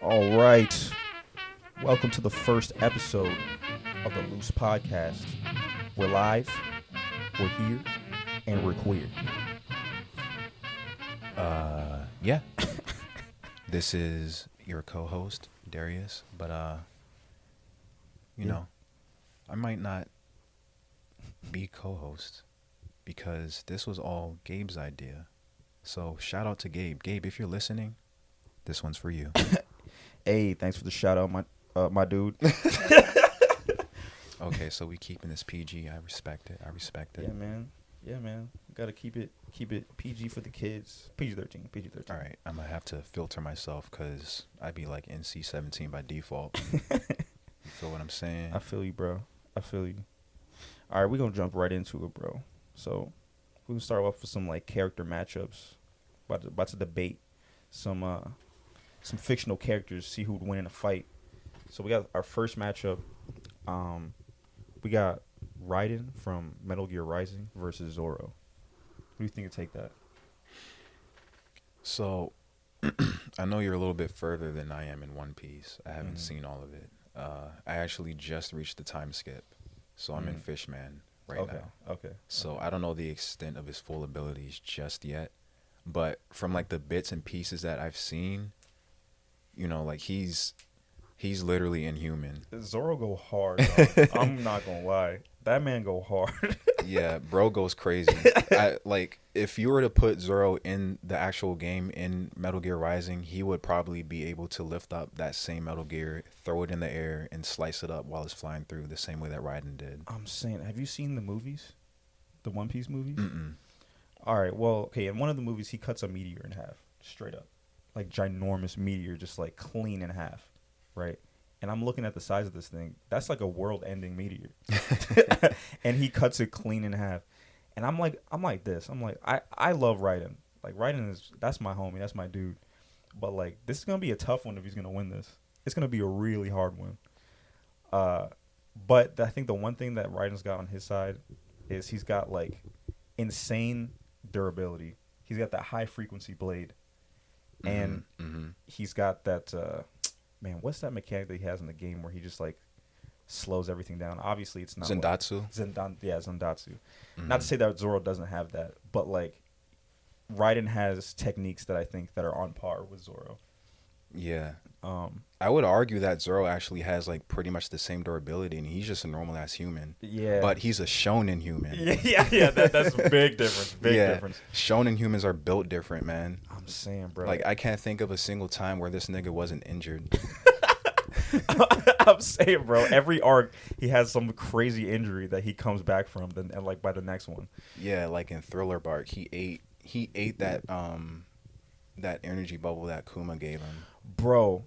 All right. Welcome to the first episode of the Loose Podcast. We're live, we're here, and we're queer. Yeah. This is your co-host, Darius, but you Yeah. know, I might not be co-host because this was all Gabe's idea. So shout out to Gabe. Gabe, if you're listening, this one's for you. Hey, thanks for the shout out, my dude. Okay, so we keeping this PG. I respect it. Yeah, man. Gotta keep it PG for the kids. PG-13. All right, I'm gonna have to filter myself because I'd be like NC-17 by default. You feel what I'm saying? I feel you, bro. I feel you. All right, we're gonna jump right into it, bro. So we're gonna start off with some like character matchups. About to debate some fictional characters, see who would win in a fight. So we got our first matchup. We got Raiden from Metal Gear Rising versus Zoro. Who do you think would take that? So, I know you're a little bit further than I am in One Piece. I haven't seen all of it. I actually just reached the time skip, so I'm in Fishman right now. Okay. So I don't know the extent of his full abilities just yet, but from like the bits and pieces that I've seen, you know, like he's literally inhuman. Zoro go hard, dog. I'm not gonna lie. That man go hard. Yeah, bro goes crazy. Like if you were to put Zoro in the actual game in Metal Gear Rising, he would probably be able to lift up that same Metal Gear, throw it in the air, and slice it up while it's flying through the same way that Raiden did. I'm saying, have you seen the movies? The One Piece movies? Mm-mm. All right, well, okay, in one of the movies, he cuts a meteor in half, straight up. Like, ginormous meteor, just, like, clean in half, right? And I'm looking at the size of this thing. That's like a world-ending meteor. And he cuts it clean in half. And I'm like this. I'm like, I love Raiden. Like, that's my homie. That's my dude. But, like, this is going to be a tough one if he's going to win this. It's going to be a really hard one. But I think the one thing that Raiden's got on his side is he's got, like, insane durability. He's got that high-frequency blade. And he's got that... man, what's that mechanic that he has in the game where he just like slows everything down? Obviously, it's not Zendatsu. Zendatsu. Not to say that Zoro doesn't have that, but like Raiden has techniques that I think that are on par with Zoro. Yeah. I would argue that Zoro actually has like pretty much the same durability, and he's just a normal ass human. Yeah. But he's a shonen human. Yeah. That's a big difference. Big difference. Shonen humans are built different, man. I'm saying, bro. Like I can't think of a single time where this nigga wasn't injured. I'm saying, bro. Every arc, he has some crazy injury that he comes back from, and like by the next one. Yeah, like in Thriller Bark, he ate that that energy bubble that Kuma gave him. Bro,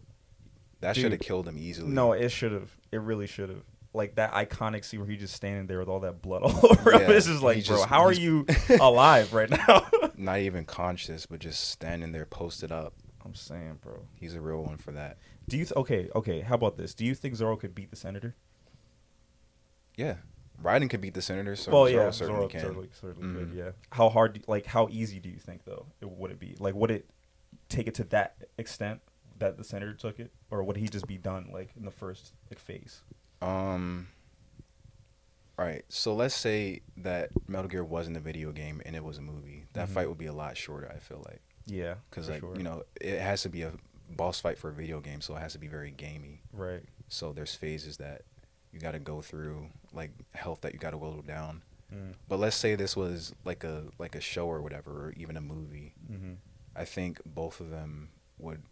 that should have killed him easily. No, it should have. It really should have. Like that iconic scene where he's just standing there with all that blood all over him. It's just like, bro, how are you alive right now? Not even conscious, but just standing there posted up. I'm saying, bro. He's a real one for that. Do you okay, how about this? Do you think Zoro could beat the Senator? Yeah. Raiden could beat the Senator, so Zoro certainly can. Certainly could, yeah. How hard, like, how easy do you think, though, would it be? Like, would it take it to that extent that the Senator took it? Or would he just be done, like, in the first phase? All right, so let's say that Metal Gear wasn't a video game and it was a movie. That fight would be a lot shorter, I feel like. Yeah, because like you know, it has to be a boss fight for a video game, so it has to be very gamey. Right. So there's phases that you got to go through, like health that you got to whittle down. But let's say this was like a show or whatever, or even a movie. I think both of them would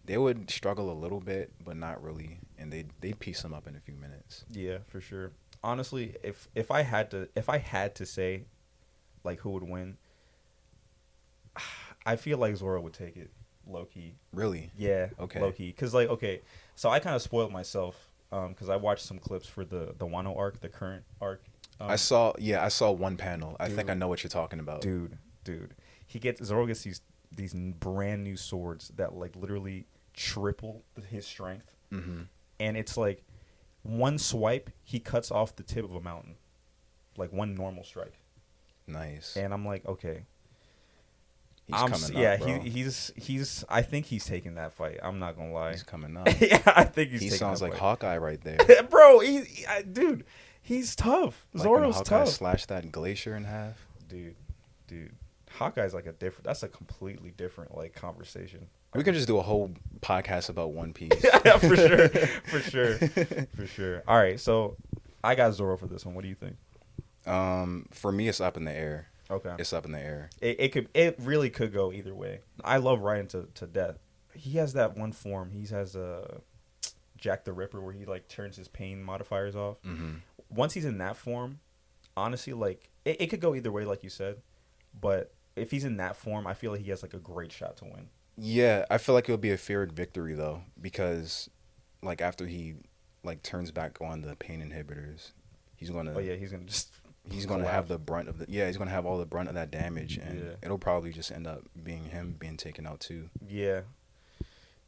they would struggle a little bit, but not really, and they'd piece them up in a few minutes. Yeah, for sure. Honestly, if I had to say, like, who would win, I feel like Zoro would take it, low key. Really? Yeah. Okay. Low key, because like, okay, so I kind of spoiled myself, because I watched some clips for the Wano arc, the current arc. I saw one panel. I think I know what you're talking about. Dude, Zoro gets these brand new swords that like literally triple his strength, and it's like one swipe he cuts off the tip of a mountain, like one normal strike. Nice. And I'm like, okay, He's coming yeah, up, bro. he's. I think he's taking that fight. I'm not gonna lie. He's coming up. Yeah, I think he's. He taking sounds that like fight. Hawkeye right there. Bro. Dude, he's tough. Like when Zoro's Hawkeye tough. slashed that glacier in half. Dude, Hawkeye's like a different. That's a completely different like conversation. We could just do a whole podcast about One Piece. Yeah, for sure. All right, so I got Zoro for this one. What do you think? For me, it's up in the air. Okay, It's up in the air. It really could go either way. I love Raiden to death. He has that one form. He has a Jack the Ripper where he like turns his pain modifiers off. Mm-hmm. Once he's in that form, honestly, like it could go either way, like you said. But if he's in that form, I feel like he has like a great shot to win. Yeah, I feel like it'll be a Pyrrhic victory though, because like after he like turns back on the pain inhibitors, he's gonna. Oh yeah, he's gonna just. He's gonna have the brunt of the. Yeah, he's gonna have all the brunt of that damage, and Yeah. it'll probably just end up being him being taken out too. Yeah.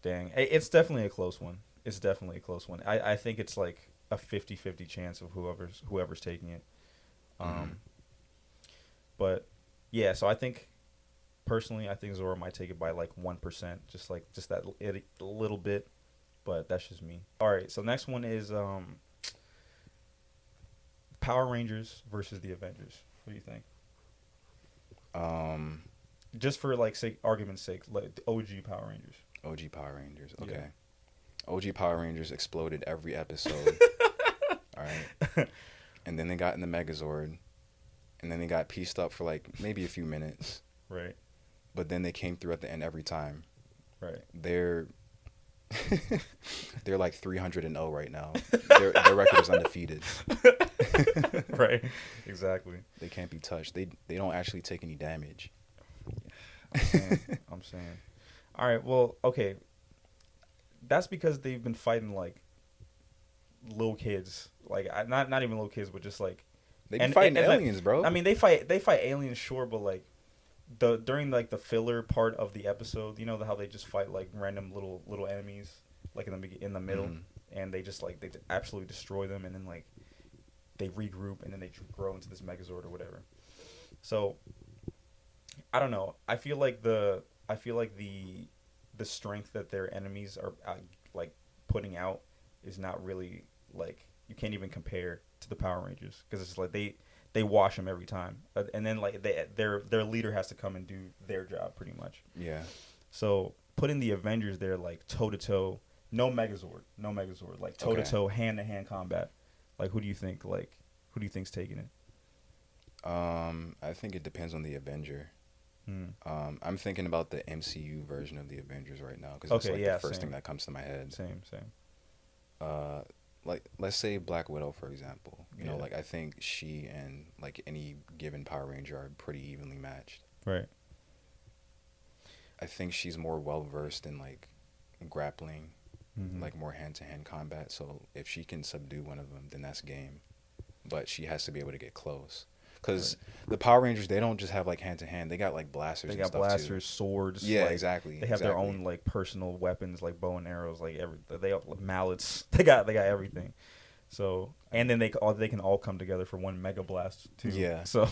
Dang. It's definitely a close one. I think it's like a 50-50 chance of whoever's taking it. But yeah, so I think personally, I think Zoro might take it by like 1%, just that a little bit, but that's just me. All right, so next one is Power Rangers versus the Avengers. What do you think? Just for like argument's sake, like the OG Power Rangers. OG Power Rangers. Okay. Yeah. OG Power Rangers exploded every episode. All right. And then they got in the Megazord, and then they got pieced up for like maybe a few minutes. Right. But then they came through at the end every time. Right. They're like 300-0 right now. Their record is undefeated. Right. Exactly. They can't be touched. They don't actually take any damage. I'm saying. All right. Well, okay. That's because they've been fighting like little kids, like not even little kids, but just like They be fighting aliens, like, bro. I mean, they fight aliens, sure, but like during like the filler part of the episode, you know how they just fight like random little enemies, like in the middle, and they just like they absolutely destroy them, and then like they regroup, and then they grow into this Megazord or whatever. So I don't know. I feel like the strength that their enemies are like putting out is not really like, you can't even compare to the Power Rangers, because it's like they wash them every time, and then like their leader has to come and do their job pretty much. Yeah. So putting the Avengers there like toe to toe, no Megazord, like toe to toe, hand to hand combat. Like who do you think's taking it? I think it depends on the Avenger. I'm thinking about the MCU version of the Avengers right now, because it's like the first thing that comes to my head. Same. Like let's say Black Widow, for example. You know, like I think she and like any given Power Ranger are pretty evenly matched. Right. I think she's more well versed in like grappling, like more hand to hand combat. So if she can subdue one of them, then that's game. But she has to be able to get close. Because the Power Rangers, they don't just have like hand to hand. They got like blasters. They got blasters, swords. Yeah, like, exactly. They have their own like personal weapons, like bow and arrows, like they have mallets. They got everything. So, and then they can all come together for one mega blast too. Yeah. So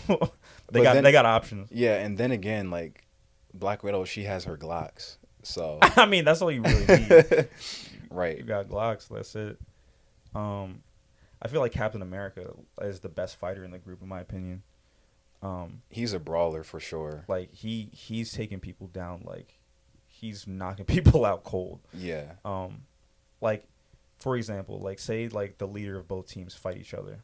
they got options. Yeah, and then again, like Black Widow, she has her Glocks. So I mean, that's all you really need. Right. You got Glocks. That's it. I feel like Captain America is the best fighter in the group, in my opinion. He's a brawler for sure. Like he's taking people down. Like he's knocking people out cold. Yeah. Like for example, like say like the leader of both teams fight each other.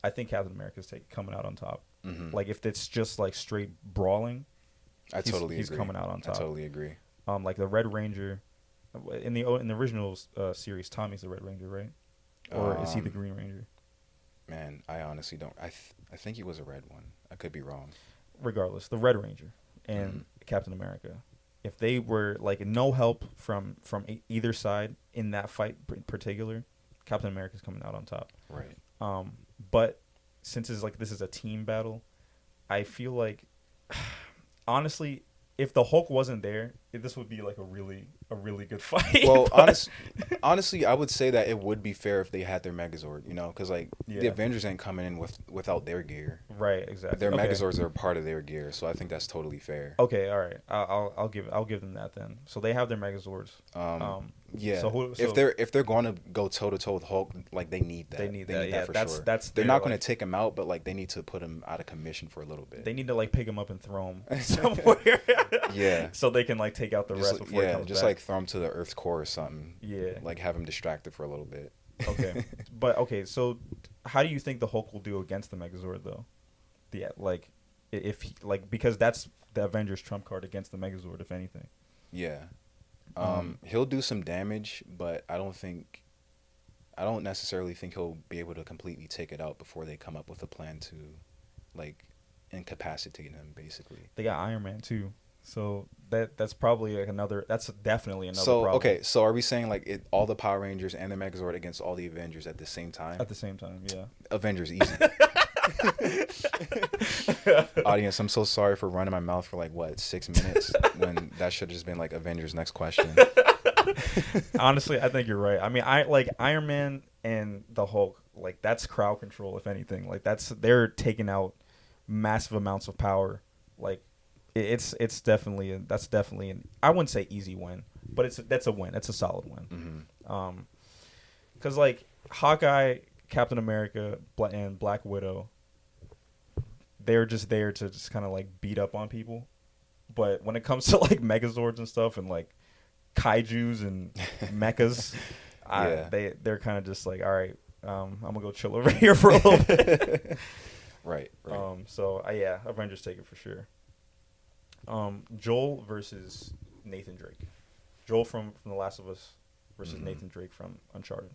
I think Captain America's coming out on top. Like if it's just like straight brawling, he's coming out on top. I totally agree. Like the Red Ranger, in the original series, Tommy's the Red Ranger, right? Or is he the Green Ranger? Man, I honestly don't. I think he was a red one. I could be wrong. Regardless, the Red Ranger and Captain America, if they were like no help from either side in that fight in particular, Captain America's coming out on top. Right. But since it's like this is a team battle, I feel like honestly, if the Hulk wasn't there, this would be like a really good fight. Well, honestly, I would say that it would be fair if they had their Megazord, you know, because like the Avengers ain't coming in without their gear. Right, exactly. Their Megazords are part of their gear, so I think that's totally fair. Okay, all right. I'll give them that then. So they have their Megazords. Yeah. So if they're going to go toe to toe with Hulk, like they need that. They need that. Yeah, for that's sure. that's. They're not going to take him out, but like they need to put him out of commission for a little bit. They need to like pick him up and throw him somewhere. Yeah. So they can like take out the rest before he comes just back. like throw him to the Earth's core or something. Yeah. Like have him distracted for a little bit. Okay. But okay, so how do you think the Hulk will do against the Megazord though? Like if he, like because that's the Avengers trump card against the Megazord if anything. Yeah. He'll do some damage, but I don't necessarily think he'll be able to completely take it out before they come up with a plan to like incapacitate him basically. They got Iron Man too. So that's probably like that's definitely another so, problem. Okay, so are we saying like all the Power Rangers and the Megazord against all the Avengers at the same time? At the same time, yeah. Avengers easy. Audience, I'm so sorry for running my mouth for like 6 minutes when that should have just been like Avengers next question. Honestly, I think you're right. I mean, I like Iron Man and the Hulk, like that's crowd control if anything. Like they're taking out massive amounts of power. Like it's definitely that's definitely an, I wouldn't say easy win, but that's a win. It's a solid win. Mm-hmm. Cuz like Hawkeye, Captain America, and Black Widow, they're just there to just kind of like beat up on people. But when it comes to like Megazords and stuff and like kaijus and mechas, they're kind of just like, all right, I'm gonna go chill over here for a little bit. Right. So yeah, Avengers take it for sure. Joel versus Nathan Drake. Joel from The Last of Us versus Nathan Drake from Uncharted.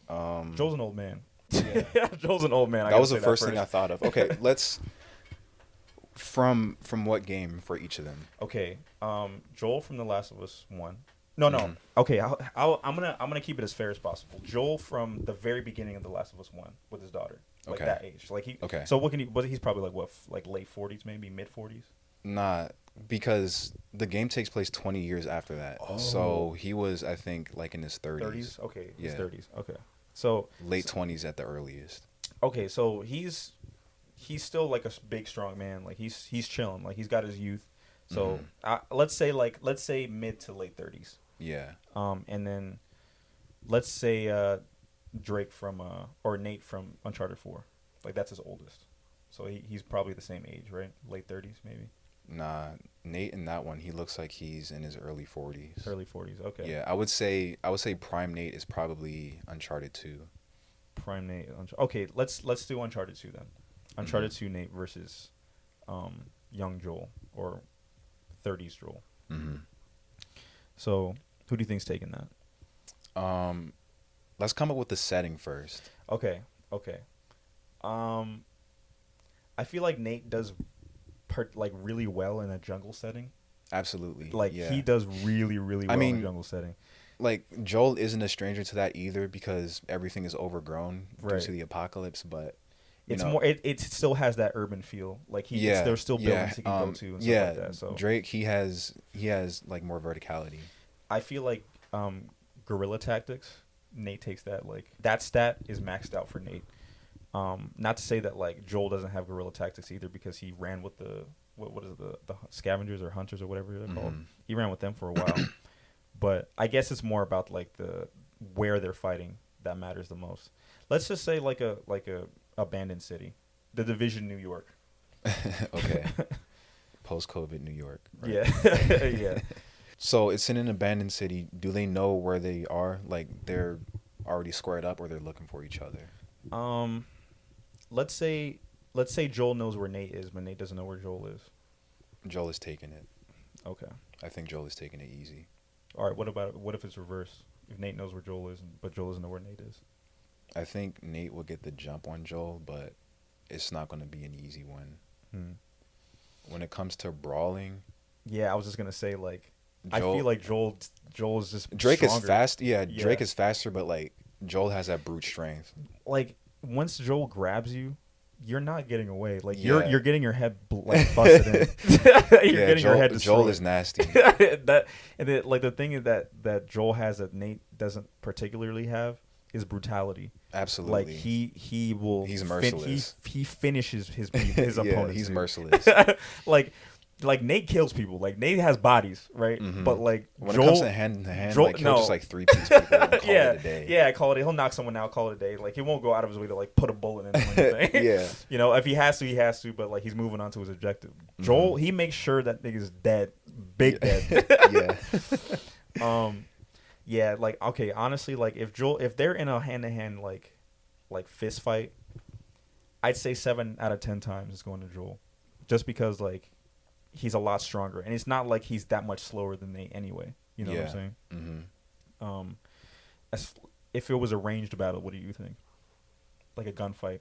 Joel's an old man. Yeah. Joel's an old man. That was the first thing I thought of. Okay, let's from what game for each of them? Okay, Joel from The Last of Us 1. No. Okay, I'm gonna keep it as fair as possible. Joel from the very beginning of The Last of Us 1 with his daughter, like that age. Like he. Okay. So what can he? But he's probably like what, like late 40s, maybe mid 40s. Nah, because the game takes place 20 years after that. Oh. So he was, I think, like in his 30s. 30s. Okay. His 30s. Okay. So late 20s at the earliest. Okay, so he's still like a big strong man. Like he's chilling. Like he's got his youth. So let's say mid to late 30s. Yeah. And then let's say Drake from or Nate from Uncharted 4. Like that's his oldest. So he's probably the same age, right? Late 30s maybe. Nah, Nate in that one, he looks like he's in his early 40s. Early 40s, okay. Yeah, I would say Prime Nate is probably Uncharted 2. Prime Nate. Okay, let's do Uncharted 2 then. Uncharted 2 Nate versus young Joel or 30s Joel. Mm-hmm. So, who do you think's taking that? Let's come up with the setting first. Okay. I feel like Nate does like really well in a jungle setting. Absolutely. Like he does really well in a jungle setting. Like Joel isn't a stranger to that either because everything is overgrown due to the apocalypse, but it's more it still has that urban feel. Like there's still buildings he can go to and stuff like that. So Drake he has like more verticality. I feel like guerrilla tactics, Nate takes that. Like that stat is maxed out for Nate. Not to say that like Joel doesn't have guerrilla tactics either because he ran with the what is it, the scavengers or hunters or whatever they're called. He ran with them for a while. But I guess it's more about like where they're fighting that matters the most. Let's just say like a abandoned city, the Division, New York. Okay. Post-COVID New York. Right? Yeah. Yeah. So it's in an abandoned city. Do they know where they are? Like they're already squared up or they're looking for each other? Let's say Joel knows where Nate is, but Nate doesn't know where Joel is. Joel is taking it. Okay. I think Joel is taking it easy. All right. What if it's reverse? If Nate knows where Joel is, but Joel doesn't know where Nate is. I think Nate will get the jump on Joel, but it's not going to be an easy one. When it comes to brawling, yeah, I was just gonna say like I feel like Joel is just Drake stronger. is fast. Yeah, Drake is faster, but like Joel has that brute strength. Like once Joel grabs you, you're not getting away. Like Yeah. you're getting your head like busted in. You're getting your head destroyed. Joel is nasty. That and then, like the thing is that Joel has that Nate doesn't particularly have is brutality. Absolutely. Like he will. He's merciless. He finishes his Yeah, opponents. he's dude. merciless. like Nate kills people. Like Nate has bodies, right? Mhm. But like When Joel, it comes to hand to hand, Joel- like he'll no. just like 3-piece people and call yeah, it a day. yeah, call it. He'll knock someone out, call it a day. Like he won't go out of his way to like put a bullet in him or anything. Yeah. You know, if he has to, he has to. But like he's moving on to his objective. Joel, he makes sure that nigga's dead, big dead. Yeah. Yeah, like okay, honestly, like if they're in a hand to hand like fist fight, I'd say 7 out of 10 times it's going to Joel, just because like he's a lot stronger, and it's not like he's that much slower than Nate anyway. You know what I'm saying? Mm-hmm. As if it was a ranged battle, what do you think? Like a gunfight.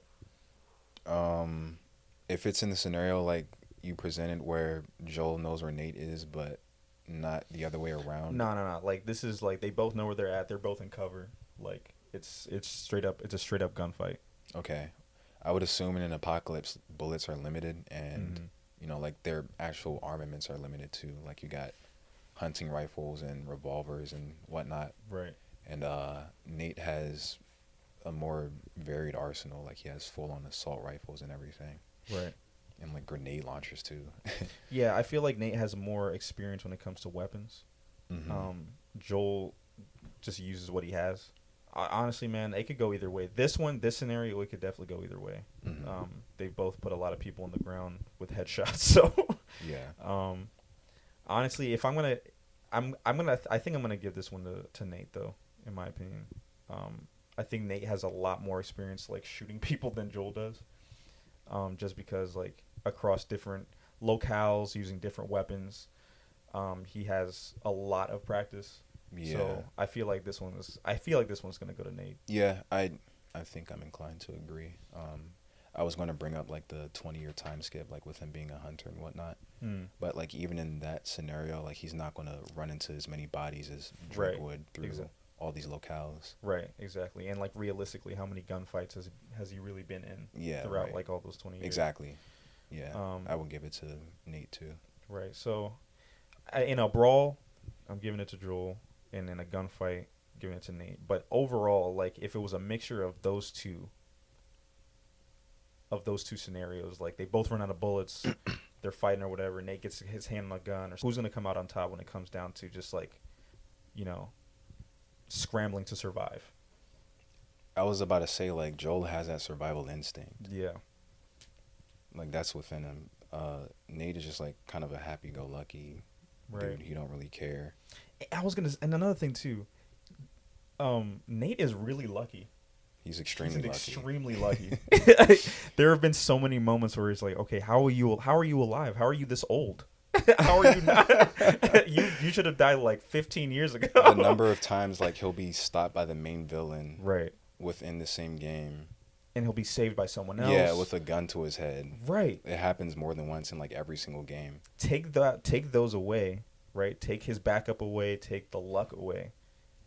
If it's in the scenario like you presented where Joel knows where Nate is, but not the other way around. No. Like this is like they both know where they're at. They're both in cover. Like it's straight up. It's a straight up gunfight. Okay, I would assume in an apocalypse, bullets are limited, and you know, like their actual armaments are limited too. Like you got hunting rifles and revolvers and whatnot. Right. And Nate has a more varied arsenal. Like he has full on assault rifles and everything. Right. And like grenade launchers too. Yeah, I feel like Nate has more experience when it comes to weapons. Joel just uses what he has. Honestly, man, it could go either way. This scenario, it could definitely go either way. They both put a lot of people on the ground with headshots. So yeah. Honestly, if I think I'm gonna give this one to Nate though, in my opinion. I think Nate has a lot more experience like shooting people than Joel does. Just because like across different locales using different weapons, he has a lot of practice. Yeah. So I feel like this one's gonna go to Nate. Yeah, I think I'm inclined to agree. I was going to bring up like the 20-year time skip, like with him being a hunter and whatnot. But like even in that scenario, like he's not going to run into as many bodies as Drake would through all these locales. Right, exactly. And like realistically, how many gunfights has he really been in throughout like all those 20 years? Exactly. Yeah. I would give it to Nate too. Right. So in a brawl, I'm giving it to Joel, and in a gunfight, giving it to Nate. But overall, like if it was a mixture of those two scenarios, like they both run out of bullets, they're fighting or whatever, Nate gets his hand on a gun, or who's gonna come out on top when it comes down to just like, you know, scrambling to survive? I was about to say like Joel has that survival instinct. Yeah. Like that's within him. Nate is just like kind of a happy-go-lucky dude. He don't really care. And another thing too, Nate is really lucky. He's extremely lucky. There have been so many moments where it's like, okay, how are you alive? How are you this old? How are you not? you should have died like 15 years ago. The number of times like he'll be stopped by the main villain within the same game, and he'll be saved by someone else. Yeah, with a gun to his head. Right. It happens more than once in like every single game. Take those away, right? Take his backup away, take the luck away.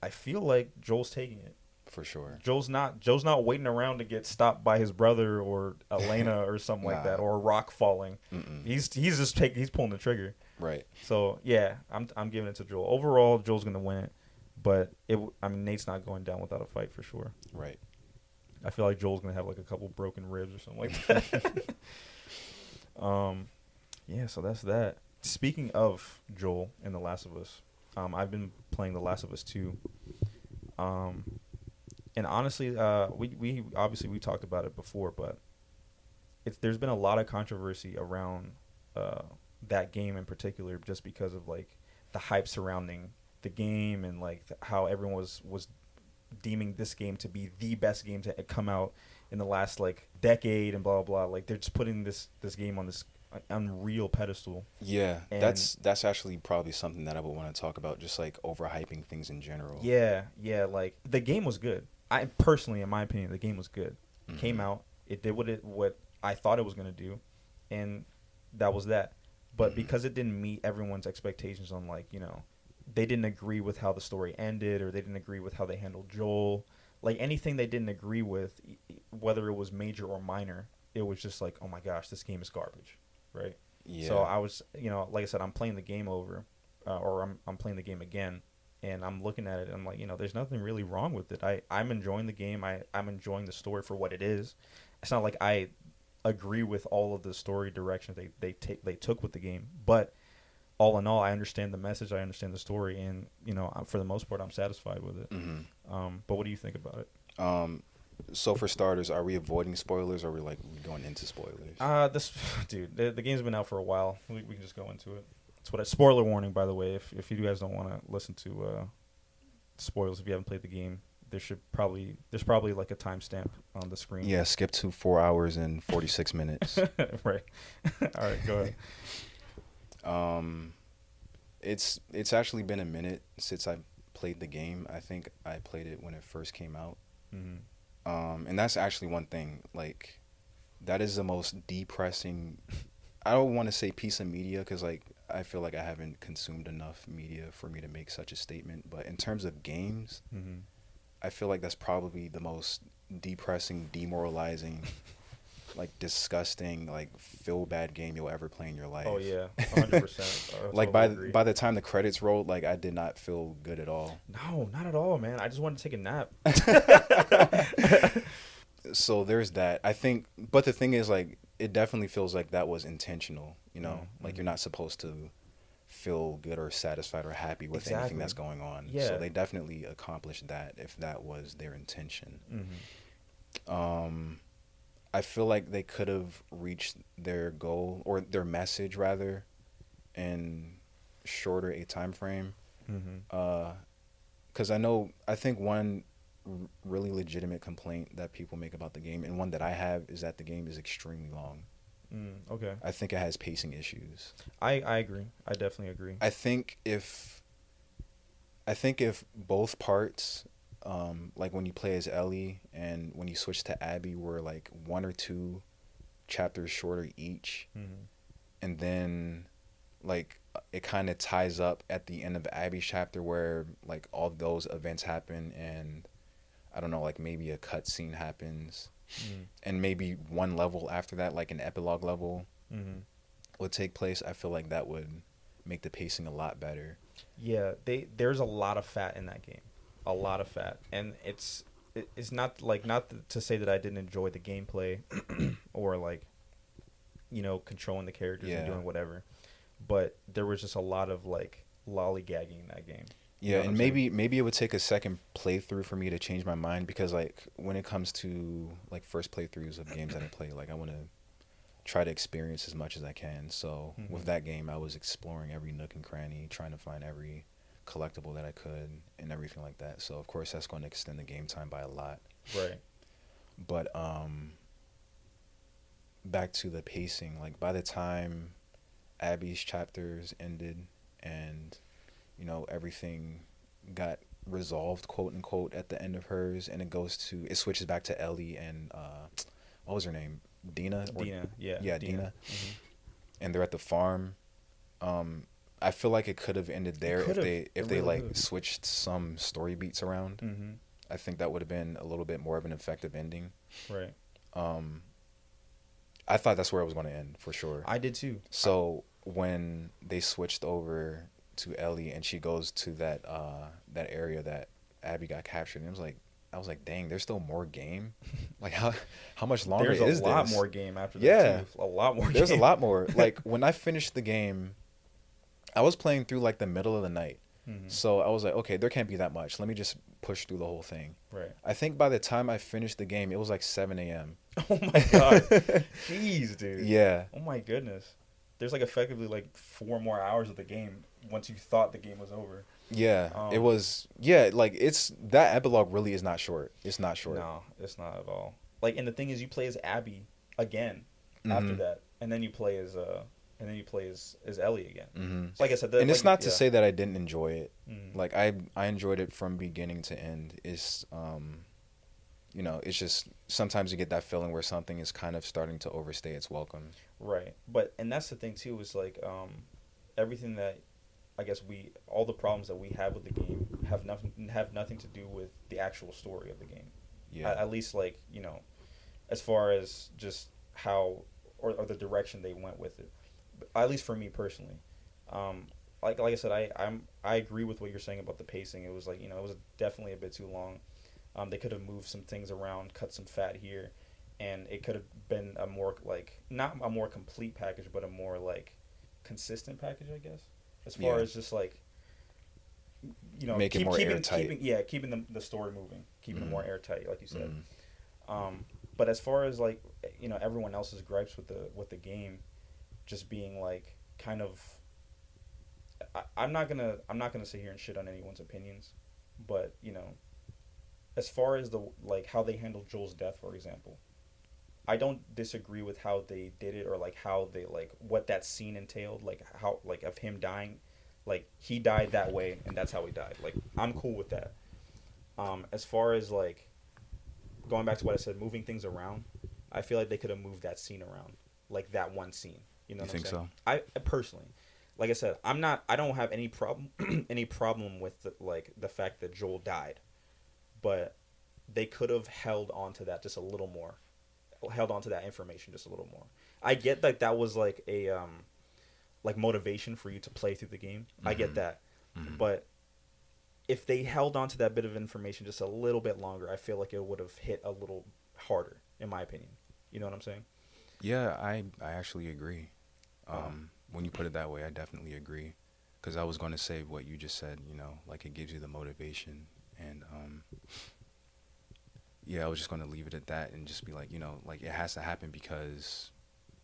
I feel like Joel's taking it. For sure. Joel's not waiting around to get stopped by his brother or Elena or something like that, or a rock falling. He's pulling the trigger. Right. So yeah, I'm giving it to Joel. Overall, Joel's gonna win it, but Nate's not going down without a fight for sure. Right. I feel like Joel's gonna have like a couple broken ribs or something like that. Yeah. So that's that. Speaking of Joel and The Last of Us, I've been playing The Last of Us 2. And honestly, we obviously we talked about it before, but there's been a lot of controversy around that game in particular, just because of like the hype surrounding the game and like how everyone was deeming this game to be the best game to come out in the last like decade and blah blah blah. Like they're just putting this game on this unreal pedestal. Yeah, and that's actually probably something that I would want to talk about, just like overhyping things in general. Yeah, like the game was good. I personally, in my opinion, the game was good. It came out, it did what I thought it was gonna do, and that was that. But because it didn't meet everyone's expectations on, like, you know, they didn't agree with how the story ended, or they didn't agree with how they handled Joel, like anything they didn't agree with, whether it was major or minor, it was just like, oh my gosh, this game is garbage, right? Yeah. So I was, like I said, I'm playing the game over, or I'm playing the game again, and I'm looking at it, and I'm like, there's nothing really wrong with it. I'm enjoying the game. I'm enjoying the story for what it is. It's not like I agree with all of the story directions they took with the game, but all in all, I understand the message, I understand the story, and for the most part, I'm satisfied with it. But what do you think about it? So for starters, are we avoiding spoilers, or are we going into spoilers? Dude, the game's been out for a while. We can just go into it. That's what spoiler warning, by the way. If you guys don't want to listen to spoilers, if you haven't played the game, there's probably like a timestamp on the screen. Yeah, skip to 4 hours and 46 minutes. Right. All right, go ahead. It's actually been a minute since I played the game. I think I played it when it first came out. And that's actually one thing. Like, that is the most depressing. I don't want to say piece of media because I feel like I haven't consumed enough media for me to make such a statement. But in terms of games, I feel like that's probably the most depressing, demoralizing, disgusting, feel bad game you'll ever play in your life. Oh yeah, 100%. By the time the credits rolled, I did not feel good at all. No, not at all, man. I just wanted to take a nap. So there's that. I think, but the thing is, it definitely feels like that was intentional. You're not supposed to feel good or satisfied or happy with anything that's going on. Yeah. So they definitely accomplished that if that was their intention. I feel like they could have reached their goal or their message rather in shorter a time frame. Because I think one really legitimate complaint that people make about the game, and one that I have, is that the game is extremely long. Okay. I think it has pacing issues. I agree. I definitely agree. I think if both parts, when you play as Ellie and when you switch to Abby, were 1 or 2 chapters shorter each, and then it kind of ties up at the end of Abby's chapter where all those events happen, and I don't know, maybe a cutscene happens, and maybe one level after that, an epilogue level, would take place. I feel like that would make the pacing a lot better. Yeah, there's a lot of fat in that game, a lot of fat, and it's not to say that I didn't enjoy the gameplay, or controlling the characters and doing whatever, but there was just a lot of lollygagging in that game. Yeah, and maybe it would take a second playthrough for me to change my mind, because when it comes to first playthroughs of games that I play, I want to try to experience as much as I can. So with that game, I was exploring every nook and cranny, trying to find every collectible that I could and everything like that. So of course that's going to extend the game time by a lot. Right. But back to the pacing, by the time Abby's chapters ended and everything got resolved, quote unquote, at the end of hers, and it switches back to Ellie and what was her name? Dina, yeah, Dina. And they're at the farm. I feel like it could have ended there if they switched some story beats around. I think that would have been a little bit more of an effective ending. Right. I thought that's where it was going to end for sure. I did too. So when they switched over to Ellie and she goes to that area that Abby got captured, and I was like, dang, there's still more game. How much longer is this? There's a lot more game after that. Yeah, too. A lot more. There's a lot more. When I finished the game, I was playing through the middle of the night, so I was like, okay, there can't be that much. Let me just push through the whole thing. Right. I think by the time I finished the game, it was 7 a.m. Oh my god, jeez, dude. Yeah. Oh my goodness. There's effectively 4 more hours of the game once you thought the game was over. Yeah, it was. Yeah, it's that epilogue really is not short. It's not short. No, it's not at all. And the thing is, you play as Abby again after that, and then you play as Ellie again. Like I said, and it's not to say that I didn't enjoy it. I enjoyed it from beginning to end. It's it's just sometimes you get that feeling where something is kind of starting to overstay its welcome. Right, and that's the thing too, is everything that I guess all the problems that we have with the game have nothing to do with the actual story of the game. Yeah. At least as far as just how or the direction they went with it. At least for me personally. Um, like I said, I agree with what you're saying about the pacing. It was like, it was definitely a bit too long. They could have moved some things around, cut some fat here, and it could have been a more like not a more complete package, but a more like consistent package, I guess. As far as just like make it more airtight. keeping the story moving, keeping it more airtight, like you said. Mm. But as far as like everyone else's gripes with the game, just being like kind of, I'm not gonna sit here and shit on anyone's opinions, but as far as the like how they handled Joel's death, for example, I don't disagree with how they did it or like how they like what that scene entailed, like how like of him dying, like he died that way and that's how he died. Like I'm cool with that. As far as like going back to what I said, moving things around, I feel like they could have moved that scene around, like that one scene. You know what I'm saying? So? I personally, like I said, I don't have any problem, any problem with the fact that Joel died, but they could have held on to that just a little more, held on to that information just a little more. I get that was like a like motivation for you to play through the game. I get that, but if they held on to that bit of information just a little bit longer, I feel like it would have hit a little harder, in my opinion. You know what I'm saying? Yeah, I actually agree. When you put it that way, I definitely agree. Because I was going to say what you just said, like it gives you the motivation. And yeah, I was just going to leave it at that and just be like, like it has to happen because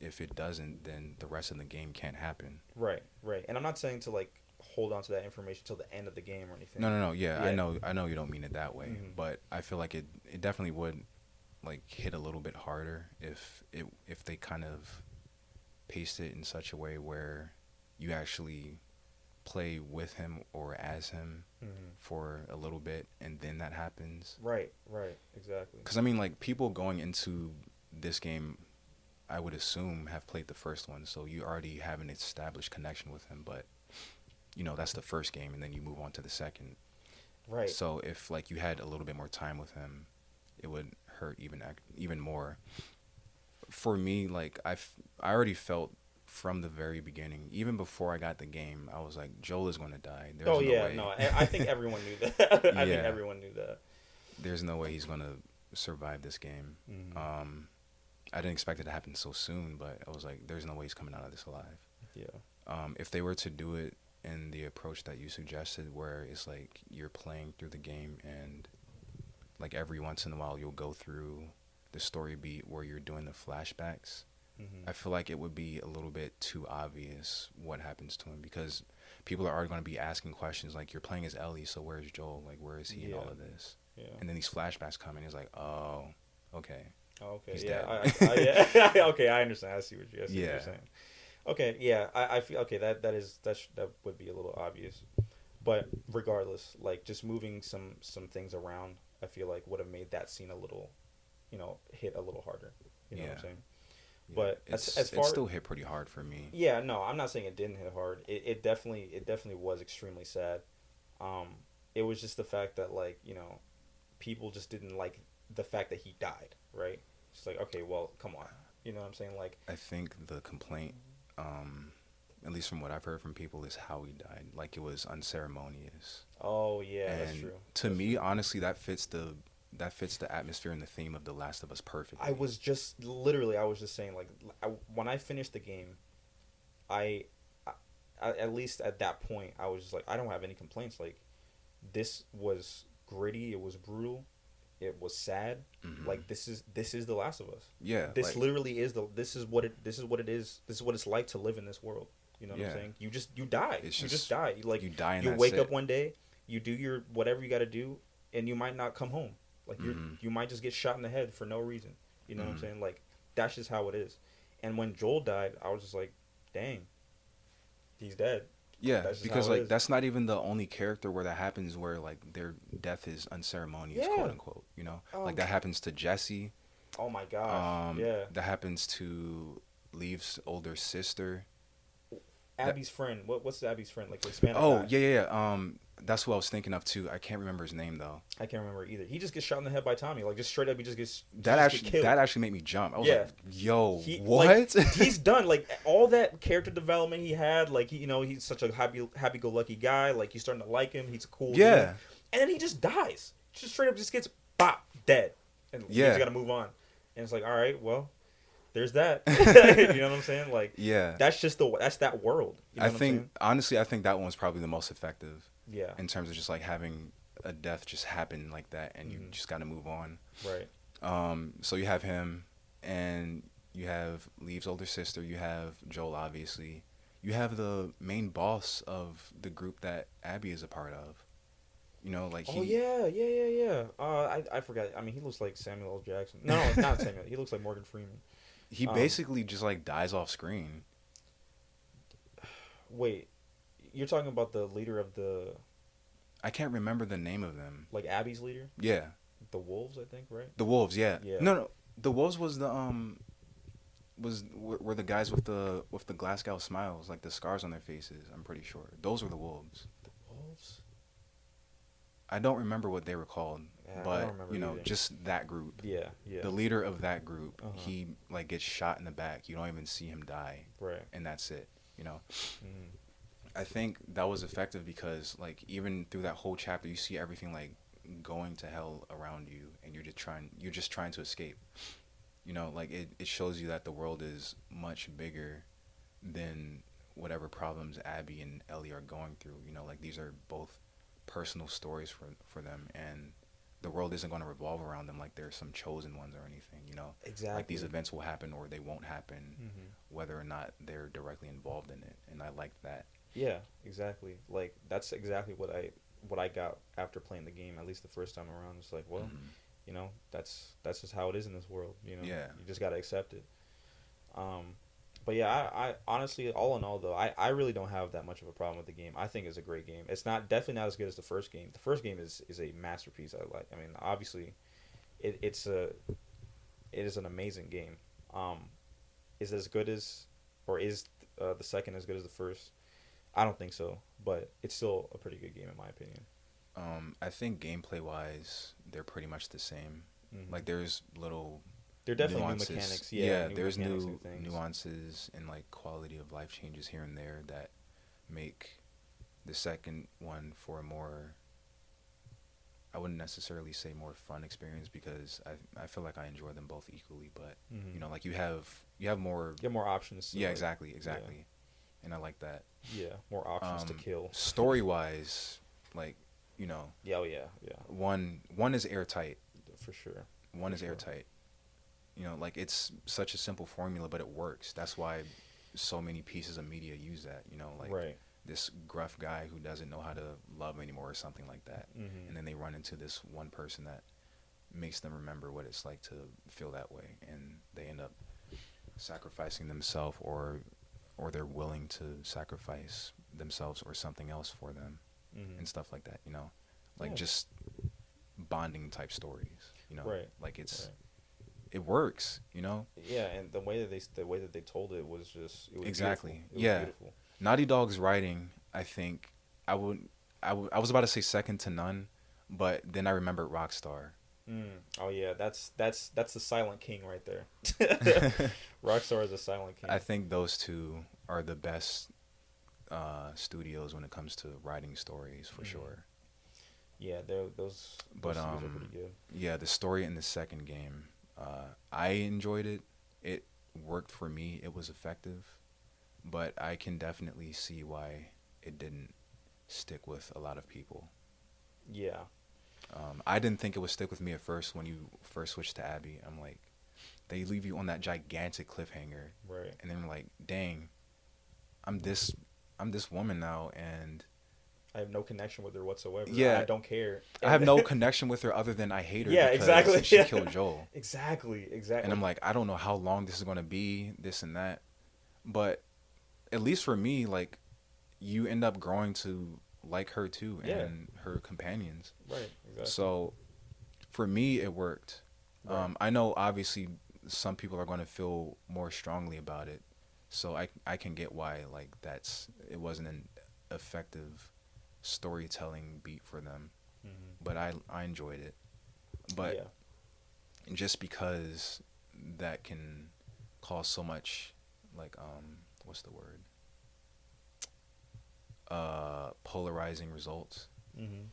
if it doesn't, then the rest of the game can't happen. Right. And I'm not saying to like hold on to that information till the end of the game or anything. No. Yeah, I know you don't mean it that way, but I feel like it definitely would like hit a little bit harder if they kind of paced it in such a way where you actually play with him or as him for a little bit and then that happens. Right, exactly. Because I mean, like people going into this game, I would assume have played the first one, so you already have an established connection with him, but that's the first game and then you move on to the second. Right. So if like you had a little bit more time with him, it would hurt even more. For me, like I already felt from the very beginning, even before I got the game, I was like, Joel is going to die. There's no way. No, I think everyone knew that. I think everyone knew that. There's no way he's going to survive this game. I didn't expect it to happen so soon, but I was like, there's no way he's coming out of this alive. Yeah. If they were to do it in the approach that you suggested, where it's like you're playing through the game and like every once in a while you'll go through the story beat where you're doing the flashbacks, I feel like it would be a little bit too obvious what happens to him because people are already going to be asking questions like, you're playing as Ellie, so where's Joel? Like, where is he in all of this? Yeah. And then these flashbacks come and it's like, oh, okay. Okay. He's dead. Okay, I understand. I see what you're saying. Okay, yeah, I feel okay. That would be a little obvious, but regardless, like just moving some things around, I feel like would have made that scene a little, hit a little harder. You know what I'm saying? Yeah. But as far it still hit pretty hard for me. Yeah, no, I'm not saying it didn't hit hard. It definitely was extremely sad. It was just the fact that like people just didn't like the fact that he died. Right? It's like, okay, well, come on. You know what I'm saying? Like, I think the complaint, at least from what I've heard from people, is how he died. Like it was unceremonious. Oh yeah, and that's true. To me, honestly, that fits the atmosphere and the theme of The Last of Us perfectly. I was just saying, like, when I finished the game, I at least at that point, I was just like, I don't have any complaints. Like, this was gritty. It was brutal. It was sad. Like this is The Last of Us. Yeah. This literally is this is what it is. This is what it's like to live in this world. You know what I'm saying? You die. You just die. You die. You wake up one day. You do your whatever you got to do, and you might not come home. Like you might just get shot in the head for no reason. You know what I'm saying? Like that's just how it is. And when Joel died, I was just like, dang, he's dead. Yeah, because like that's not even the only character where that happens, where like their death is unceremonious, quote unquote. Like that happens to Jesse. Oh my gosh. That happens to Leaf's older sister. Abby's friend. What's Abby's friend? Like the Hispanic Oh guy. yeah. That's what I was thinking of too. I can't remember his name though. I can't remember either. He just gets shot in the head by Tommy. Like just straight up, he just gets killed. That actually made me jump. I was Yeah. like, "Yo, Like, what?" he's done. Like all that character development he had. Like he's such a happy go lucky guy. Like you're starting to like him. He's a cool dude. Yeah. And then he just dies. Just straight up, just gets bop dead, and you just gotta move on. And it's like, all right, well, there's that. You know what I'm saying? Like, Yeah. that's that world. You know I think honestly, I think that one was probably the most effective. Yeah. In terms of just like having a death just happen like that, and you just got to move on. Right. So you have him, and you have Lee's older sister. You have Joel, obviously. You have the main boss of the group that Abby is a part of. You know, like Oh yeah. I forgot. I mean, he looks like Samuel L. Jackson. No, it's not Samuel. He looks like Morgan Freeman. He basically just like dies off screen. Wait, you're talking about the leader of the... I can't remember the name of them. Like Abby's leader? Yeah. The Wolves, I think, right? The Wolves, yeah. Yeah. No, the Wolves was the were the guys with the Glasgow smiles, like the scars on their faces. I'm pretty sure those were the Wolves. The Wolves? I don't remember what they were called, Yeah, but either. just that group. Yeah. The leader of that group, Uh-huh. he like gets shot in the back. You don't even see him die, Right. and that's it. You know. Mm-hmm. I think that was effective because like even through that whole chapter, you see everything like going to hell around you, and you're just trying to escape. You know, like it shows you that the world is much bigger than whatever problems Abby and Ellie are going through. You know, like these are both personal stories for them, and the world isn't going to revolve around them like there's some chosen ones or anything. You know, Exactly. like these events will happen or they won't happen, Mm-hmm. whether or not they're directly involved in it. And I like that. Yeah, exactly. Like that's exactly what I got after playing the game. At least the first time around, it's like, well, you know, that's just how it is in this world. You know, Yeah. You just gotta accept it. But yeah, I honestly, all in all, though, I really don't have that much of a problem with the game. I think it's a great game. It's definitely not as good as the first game. The first game is a masterpiece. I mean, obviously, it is an amazing game. Is it as good as, or is the second as good as the first? I don't think so, but it's still a pretty good game in my opinion. I think gameplay wise, they're pretty much the same. Mm-hmm. Like there's little They're definitely nuances. new mechanics. Yeah, there's mechanics new and things. nuances and like quality of life changes here and there that make the second one for a more, I wouldn't necessarily say more fun experience because I feel like I enjoy them both equally. But Mm-hmm. you know, like you have more. You have more options. Yeah, like, exactly, yeah. and I like that. Yeah, more options to kill. Story wise, like you know, Yeah, oh yeah. one is airtight. For sure. One For is sure. airtight. You know, like it's such a simple formula, but it works. That's why so many pieces of media use that. You know, like Right. this gruff guy who doesn't know how to love anymore or something like that, Mm-hmm. and then they run into this one person that makes them remember what it's like to feel that way, and they end up sacrificing themselves, or they're willing to sacrifice themselves or something else for them, Mm-hmm. and stuff like that. You know, like Yeah. just bonding type stories. You know, Right. like it's. Right. It works, you know. Yeah, and the way that they told it was just it was Exactly. Beautiful. It was Yeah. beautiful. Naughty Dog's writing, I think, I was about to say second to none, but then I remembered Rockstar. Oh yeah, that's the Silent King right there. Rockstar is a Silent King. I think those two are the best studios when it comes to writing stories for sure. Yeah, those But studios are pretty good. yeah, the story in the second game, I enjoyed it. It worked for me. It was effective, but I can definitely see why it didn't stick with a lot of people. Yeah. I didn't think it would stick with me at first when you first switched to Abby. I'm like, they leave you on that gigantic cliffhanger, Right. and then I'm like, dang, I'm this woman now, and I have no connection with her whatsoever. Yeah. I don't care. I have no connection with her other than I hate her. Yeah, because exactly. She killed Joel. Exactly. And I'm like, I don't know how long this is going to be, this and that. But at least for me, like, you end up growing to like her too, Yeah. and her companions. Right. Exactly. So for me, it worked. Right. I know obviously some people are going to feel more strongly about it So I can get why like it wasn't an effective storytelling beat for them, but I enjoyed it. But Yeah. just because that can cause so much like what's the word, polarizing results, Mm-hmm.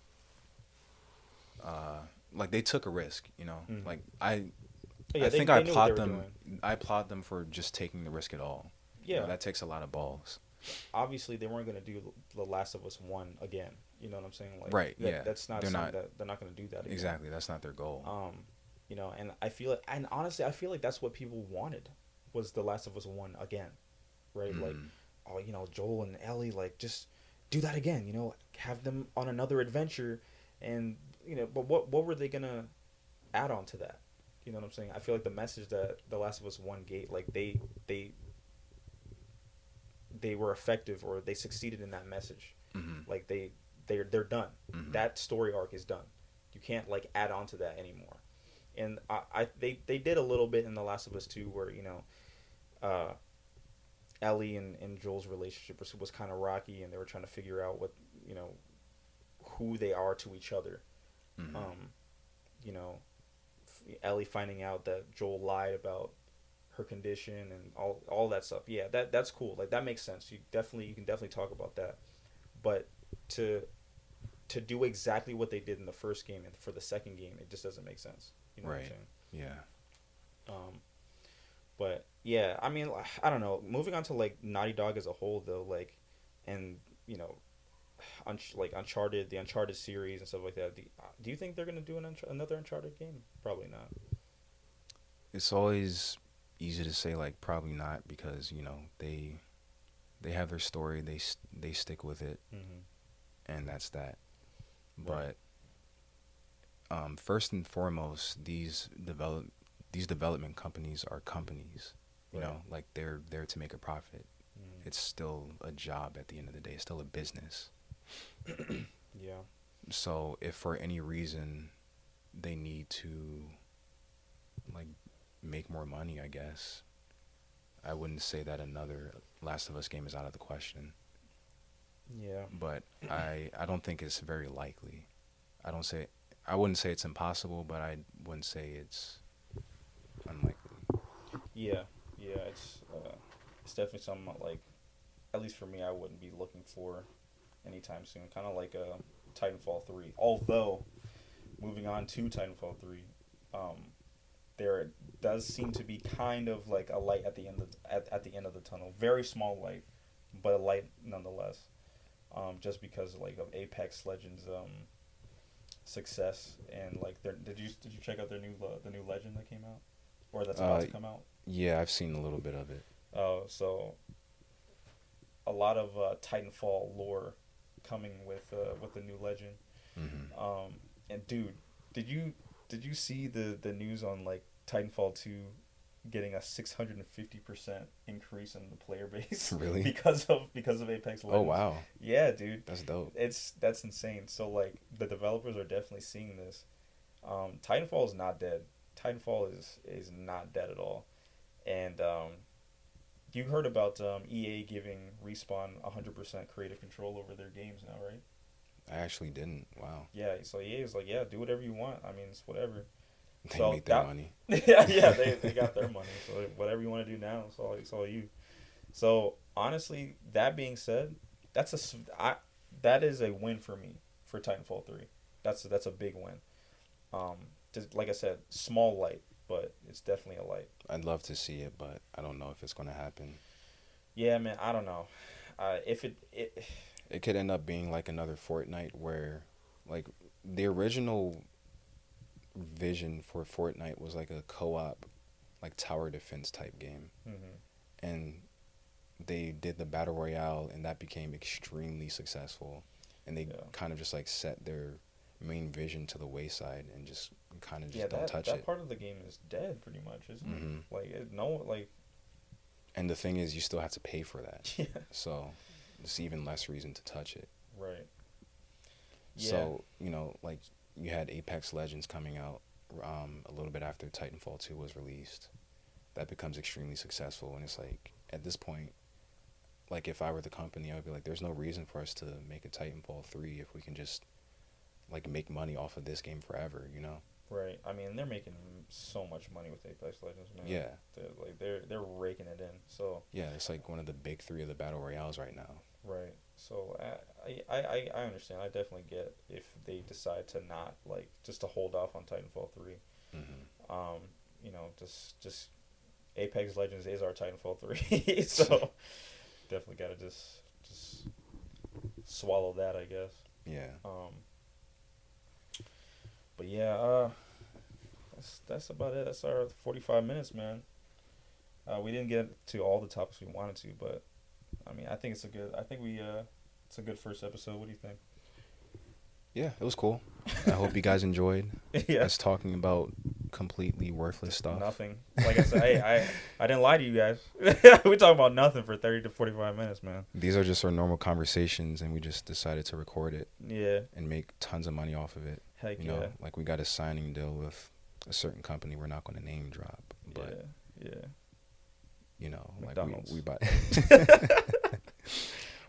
uh like they took a risk, you know, Mm-hmm. like I Yeah, I they think they knew what they were doing. I applaud them for just taking the risk at all. You know, Yeah. that takes a lot of balls. Obviously, they weren't gonna do The Last of Us one again. You know what I'm saying? Like Right, yeah. that's not They're something not that they're not gonna do that again. exactly, that's not their goal. And I feel it, and honestly, I feel like that's what people wanted was The Last of Us one again, right? Like, Mm, oh, Joel and Ellie, like just do that again. Have them on another adventure, and but what were they gonna add on to that? You know what I'm saying? I feel like the message that The Last of Us one gave, like they were effective or they succeeded in that message. mm-hmm, Like they're done. mm-hmm. That story arc is done. You can't like add on to that anymore. And they did a little bit in The Last of Us 2 where uh, Ellie and Joel's relationship was kind of rocky, and they were trying to figure out what you know who they are to each other. Mm-hmm. Um, you know, Ellie finding out that Joel lied about her condition and all that stuff. Yeah, that's cool. Like that makes sense. You can definitely talk about that. But to to do exactly what they did in the first game and for the second game, it just doesn't make sense. You know what I'm Right. saying? Yeah. Um, but yeah, I mean, I don't know. Moving on to like Naughty Dog as a whole, though, like, and like Uncharted, the Uncharted series and stuff like that. Do you think they're gonna do another Uncharted game? Probably not. It's always easy to say like probably not because, you know, they have their story, they stick with it, Mm-hmm. and that's that. Right. But first and foremost, these development companies are companies. You Right. know, like they're there to make a profit. Mm. It's still a job at the end of the day. It's still a business. Yeah. So if for any reason they need to like make more money, I guess I wouldn't say that another Last of Us game is out of the question. Yeah. But I don't think it's very likely. I don't say I wouldn't say it's impossible, but I wouldn't say it's unlikely. Yeah. Yeah. It's definitely something like, at least for me, I wouldn't be looking for anytime soon. Kind of like Titanfall 3. Although, moving on to Titanfall 3, um, there does seem to be kind of like a light at the end of at the end of the tunnel. Very small light, but a light nonetheless. Just because like of Apex Legends success, and like did you check out the new Legend that came out, or that's about Uh, to come out? yeah, I've seen a little bit of it. So a lot of Titanfall lore coming with the new Legend. Hmm. And dude, did you see the news on like Titanfall 2 getting a 650% increase in the player base Really? because of Apex Oh Legends? wow, Yeah, dude. that's dope. That's insane. So like the developers are definitely seeing this. Titanfall is not dead. Titanfall is not dead at all. And you heard about EA giving Respawn 100% creative control over their games now, right? I actually didn't. Wow, Yeah, so EA is like, yeah, do whatever you want. I mean, it's whatever. they So made their that, money. yeah, they got their money. So whatever you want to do now, it's all you. So honestly, that being said, that's that is a win for me for Titanfall 3. That's a big win. Um, just like I said, small light, but it's definitely a light. I'd love to see it, but I don't know if it's gonna happen. Yeah, man, I don't know. If it It could end up being like another Fortnite where, like, the original vision for Fortnite was like a co-op, like tower defense type game, mhm, and they did the battle royale, and that became extremely successful, and they yeah. kind of just like set their main vision to the wayside and just kind of Yeah, just don't that touch that it. part of the game is dead pretty much, isn't it? Hmm. Like no, like And the thing is, you still have to pay for that, yeah, so it's even less reason to touch it. right. Yeah. So, you know, like you had Apex Legends coming out a little bit after Titanfall 2 was released. That becomes extremely successful, and it's like at this point, like if I were the company, I would be like, there's no reason for us to make a Titanfall 3 if we can just like make money off of this game forever, you know? Right. I mean, they're making so much money with Apex Legends, man. Yeah. They're raking it in. So yeah, it's like one of the big three of the battle royales right now. right. So I understand. I definitely get if they decide to not like just to hold off on Titanfall 3. Mm-hmm. You know, just Apex Legends is our Titanfall 3. So definitely got to just swallow that, I guess. Yeah. But yeah, that's about it. That's our 45 minutes, man. We didn't get to all the topics we wanted to, but I mean, I think it's a good first episode. What do you think? Yeah, it was cool. I hope you guys enjoyed Yeah. us talking about completely worthless stuff. Nothing. Like I said, I didn't lie to you guys. We talking about nothing for 30 to 45 minutes, man. These are just our normal conversations, and we just decided to record it. Yeah. And make tons of money off of it. Heck you know, like we got a signing deal with a certain company we're not going to name drop, but yeah. You know, McDonald's. like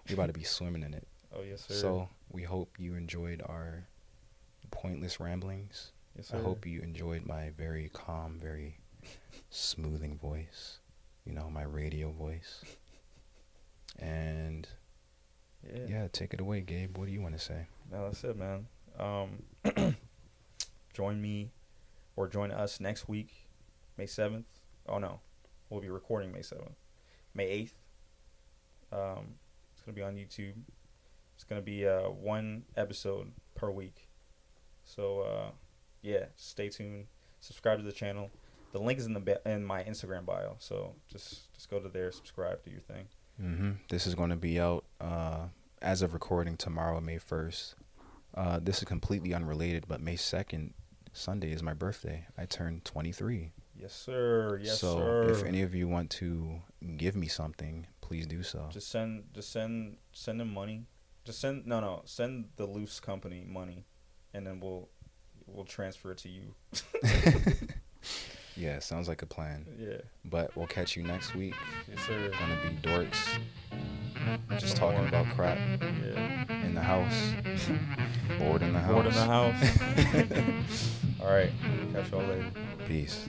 we about to be swimming in it. Oh yes, sir. So we hope you enjoyed our pointless ramblings. Yes, sir. I hope you enjoyed my very calm, very smoothing voice. You know, my radio voice. And yeah, take it away, Gabe. What do you want to say? No, that's it, man. Join us next week, May 7th. Oh no, we'll be recording May 7th. May 8th. It's gonna be on YouTube. It's gonna be one episode per week. So yeah, stay tuned. Subscribe to the channel. The link is in my Instagram bio. So just go to there, subscribe, do your thing. Mm-hmm. This is going to be out as of recording tomorrow, May 1st. This is completely unrelated, but May 2nd, Sunday, is my birthday. I turned 23. Yes, sir. Yes, so sir. So if any of you want to give me something, please do so. Just send them money. Send the Loose Company money, and then we'll transfer it to you. Yeah, sounds like a plan. Yeah. But we'll catch you next week. Yes, sir. Gonna be dorks. Just talking about crap. Yeah. In the house. Bored in the house. Bored in the house. All right. Catch y'all later. Peace.